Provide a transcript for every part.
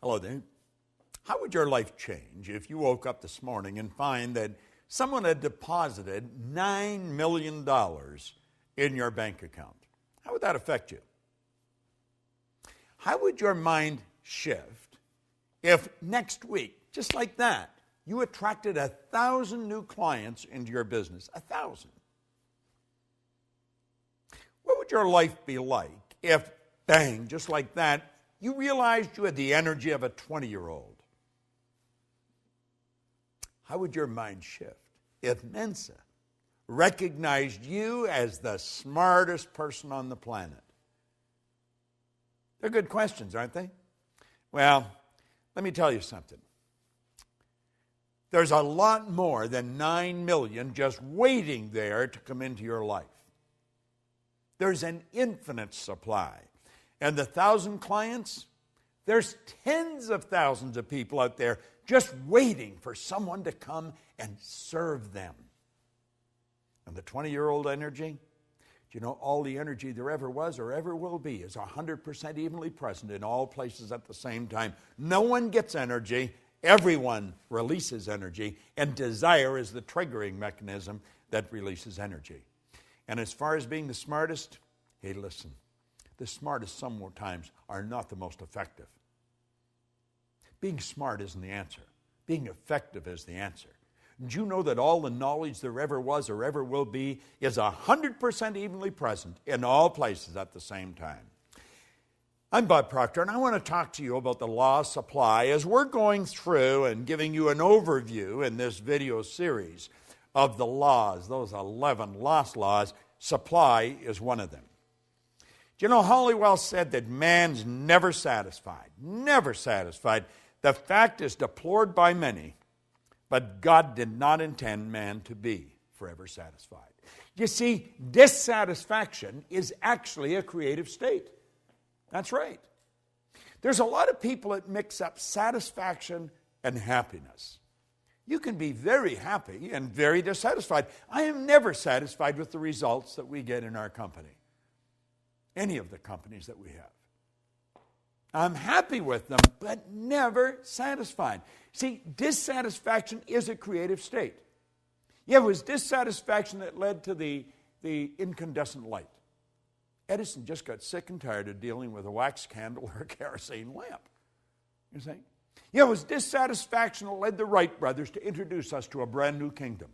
Hello there. How would your life change if you woke up this morning and find that someone had deposited $9 million in your bank account? How would that affect you? How would your mind shift if next week, just like that, you attracted 1,000 new clients into your business? 1,000. What would your life be like if, bang, just like that, you realized you had the energy of a 20-year-old? How would your mind shift if Mensa recognized you as the smartest person on the planet? They're good questions, aren't they? Well, let me tell you something. There's a lot more than 9 million just waiting there to come into your life. There's an infinite supply. And the 1,000 clients, there's tens of thousands of people out there just waiting for someone to come and serve them. And the 20-year-old energy, do you know all the energy there ever was or ever will be is 100% evenly present in all places at the same time. No one gets energy. Everyone releases energy. And desire is the triggering mechanism that releases energy. And as far as being the smartest, hey, listen, the smartest sometimes are not the most effective. Being smart isn't the answer. Being effective is the answer. Did you know that all the knowledge there ever was or ever will be is 100% evenly present in all places at the same time? I'm Bob Proctor, and I want to talk to you about the law of supply as we're going through and giving you an overview in this video series of the laws, those 11 lost laws. Supply is one of them. Do you know, Halliwell said that man's never satisfied. Never satisfied. The fact is deplored by many, but God did not intend man to be forever satisfied. You see, dissatisfaction is actually a creative state. That's right. There's a lot of people that mix up satisfaction and happiness. You can be very happy and very dissatisfied. I am never satisfied with the results that we get in our company. Any of the companies that we have. I'm happy with them, but never satisfied. See, dissatisfaction is a creative state. Yeah, it was dissatisfaction that led to the incandescent light. Edison just got sick and tired of dealing with a wax candle or a kerosene lamp. You see? Yeah, it was dissatisfaction that led the Wright brothers to introduce us to a brand new kingdom.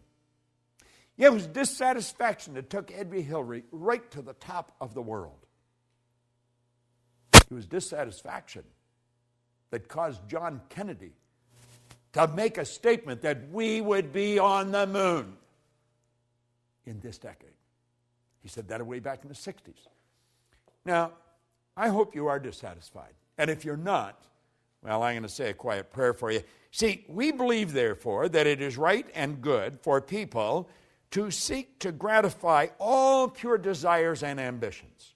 Yeah, it was dissatisfaction that took Edward Hillary right to the top of the world. It was dissatisfaction that caused John Kennedy to make a statement that we would be on the moon in this decade. He said that way back in the 60s. Now, I hope you are dissatisfied. And if you're not, well, I'm going to say a quiet prayer for you. See, we believe, therefore, that it is right and good for people to seek to gratify all pure desires and ambitions.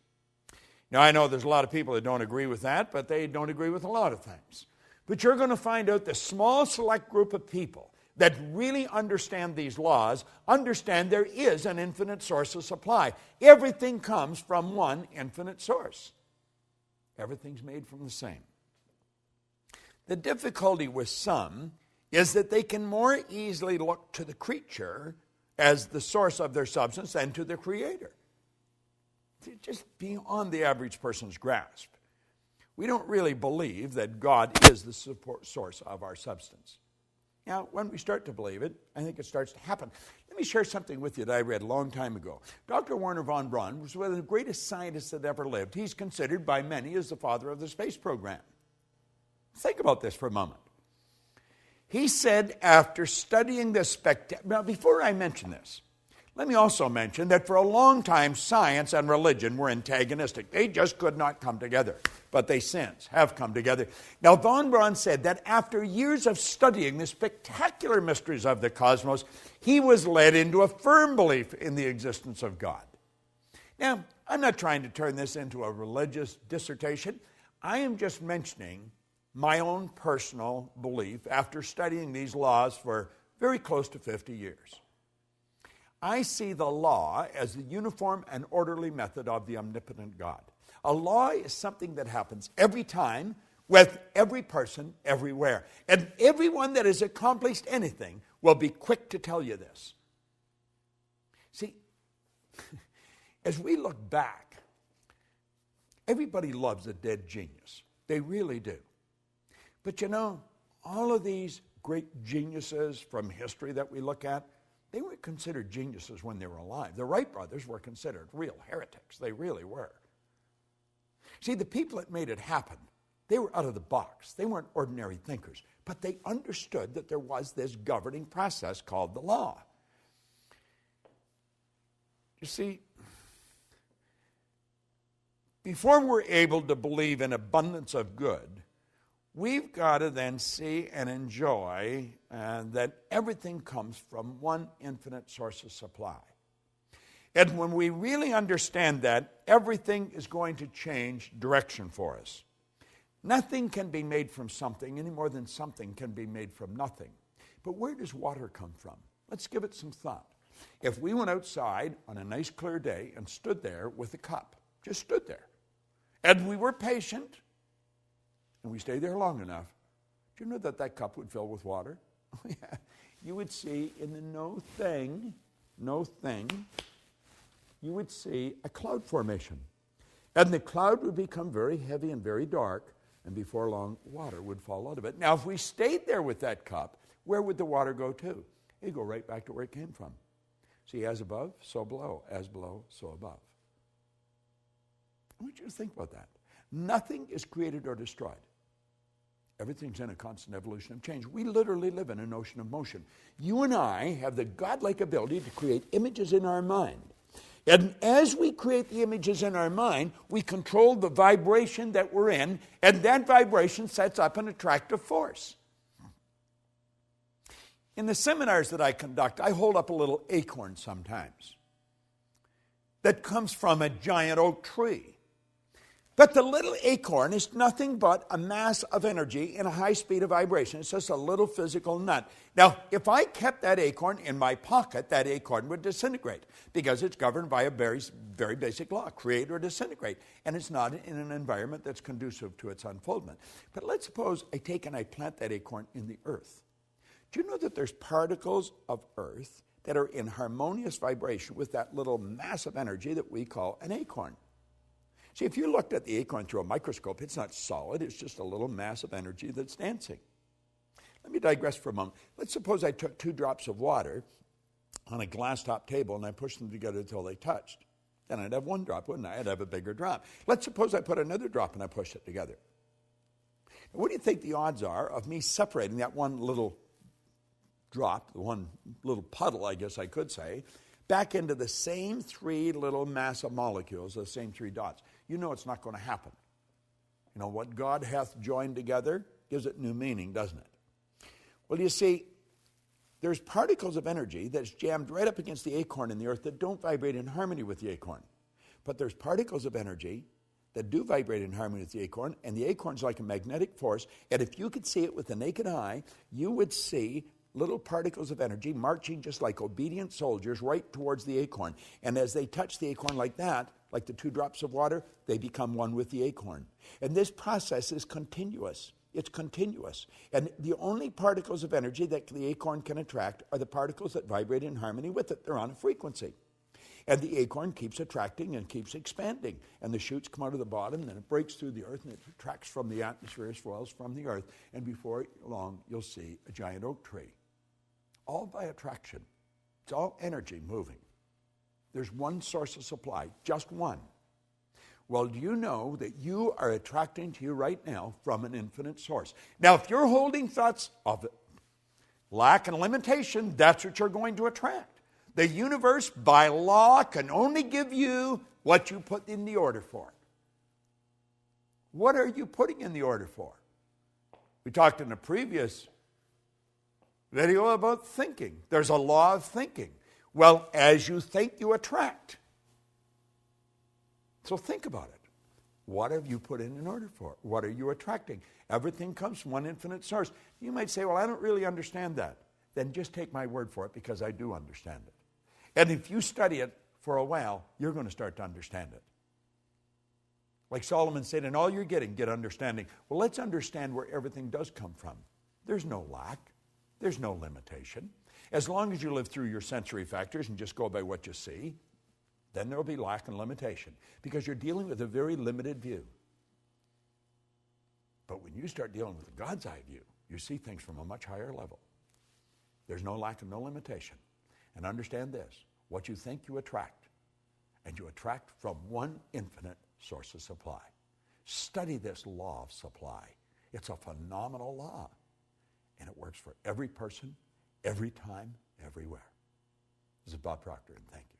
Now, I know there's a lot of people that don't agree with that, but they don't agree with a lot of things. But you're going to find out the small select group of people that really understand these laws, understand there is an infinite source of supply. Everything comes from one infinite source. Everything's made from the same. The difficulty with some is that they can more easily look to the creature as the source of their substance than to the Creator. Just beyond the average person's grasp. We don't really believe that God is the source of our substance. Now, when we start to believe it, I think it starts to happen. Let me share something with you that I read a long time ago. Dr. Wernher von Braun was one of the greatest scientists that ever lived. He's considered by many as the father of the space program. Think about this for a moment. He said after studying this now, before I mention this, let me also mention that for a long time, science and religion were antagonistic. They just could not come together. But they since have come together. Now, von Braun said that after years of studying the spectacular mysteries of the cosmos, he was led into a firm belief in the existence of God. Now, I'm not trying to turn this into a religious dissertation. I am just mentioning my own personal belief after studying these laws for very close to 50 years. I see the law as the uniform and orderly method of the omnipotent God. A law is something that happens every time with every person everywhere. And everyone that has accomplished anything will be quick to tell you this. See, as we look back, everybody loves a dead genius. They really do. But you know, all of these great geniuses from history that we look at, they weren't considered geniuses when they were alive. The Wright brothers were considered real heretics. They really were. See, the people that made it happen, they were out of the box. They weren't ordinary thinkers, but they understood that there was this governing process called the law. You see, before we're able to believe in abundance of good, we've got to then see and enjoy that everything comes from one infinite source of supply. And when we really understand that, everything is going to change direction for us. Nothing can be made from something any more than something can be made from nothing. But where does water come from? Let's give it some thought. If we went outside on a nice clear day and stood there with a cup, just stood there, and we were patient, and we stayed there long enough, do you know that that cup would fill with water? Yeah. You would see in the no thing, you would see a cloud formation. And the cloud would become very heavy and very dark, and before long, water would fall out of it. Now, if we stayed there with that cup, where would the water go to? It'd go right back to where it came from. See, as above, so below. As below, so above. I want you to think about that. Nothing is created or destroyed. Everything's in a constant evolution of change. We literally live in an ocean of motion. You and I have the godlike ability to create images in our mind. And as we create the images in our mind, we control the vibration that we're in, and that vibration sets up an attractive force. In the seminars that I conduct, I hold up a little acorn sometimes that comes from a giant oak tree. But the little acorn is nothing but a mass of energy in a high speed of vibration. It's just a little physical nut. Now, if I kept that acorn in my pocket, that acorn would disintegrate because it's governed by a very, very basic law, create or disintegrate. And it's not in an environment that's conducive to its unfoldment. But let's suppose I take and I plant that acorn in the earth. Do you know that there's particles of earth that are in harmonious vibration with that little mass of energy that we call an acorn? See, if you looked at the acorn through a microscope, it's not solid. It's just a little mass of energy that's dancing. Let me digress for a moment. Let's suppose I took 2 drops of water on a glass top table and I pushed them together until they touched. Then I'd have 1 drop, wouldn't I? I'd have a bigger drop. Let's suppose I put another drop and I pushed it together. Now, what do you think the odds are of me separating that one little drop, the one little puddle, I guess I could say, back into the same 3 little mass of molecules, the same 3 dots? You know it's not going to happen. You know, what God hath joined together gives it new meaning, doesn't it? Well, you see, there's particles of energy that's jammed right up against the acorn in the earth that don't vibrate in harmony with the acorn. But there's particles of energy that do vibrate in harmony with the acorn, and the acorn's like a magnetic force, and if you could see it with the naked eye, you would see little particles of energy marching just like obedient soldiers right towards the acorn. And as they touch the acorn like that, like the 2 drops of water, they become one with the acorn. And this process is continuous. It's continuous. And the only particles of energy that the acorn can attract are the particles that vibrate in harmony with it. They're on a frequency. And the acorn keeps attracting and keeps expanding. And the shoots come out of the bottom, and then it breaks through the earth, and it attracts from the atmosphere as well as from the earth. And before long, you'll see a giant oak tree. All by attraction. It's all energy moving. There's one source of supply, just one. Well, do you know that you are attracting to you right now from an infinite source? Now, if you're holding thoughts of lack and limitation, that's what you're going to attract. The universe, by law, can only give you what you put in the order for. What are you putting in the order for? We talked in a previous video about thinking. There's a law of thinking. Well, as you think, you attract. So think about it. What have you put in order for? What are you attracting? Everything comes from one infinite source. You might say, well, I don't really understand that. Then just take my word for it, because I do understand it. And if you study it for a while, you're going to start to understand it. Like Solomon said, in all you're getting, get understanding. Well, let's understand where everything does come from. There's no lack. There's no limitation. As long as you live through your sensory factors and just go by what you see, then there will be lack and limitation because you're dealing with a very limited view. But when you start dealing with the God's eye view, you see things from a much higher level. There's no lack and no limitation. And understand this, what you think you attract, and you attract from one infinite source of supply. Study this law of supply. It's a phenomenal law, and it works for every person, every time, everywhere. This is Bob Proctor, and thank you.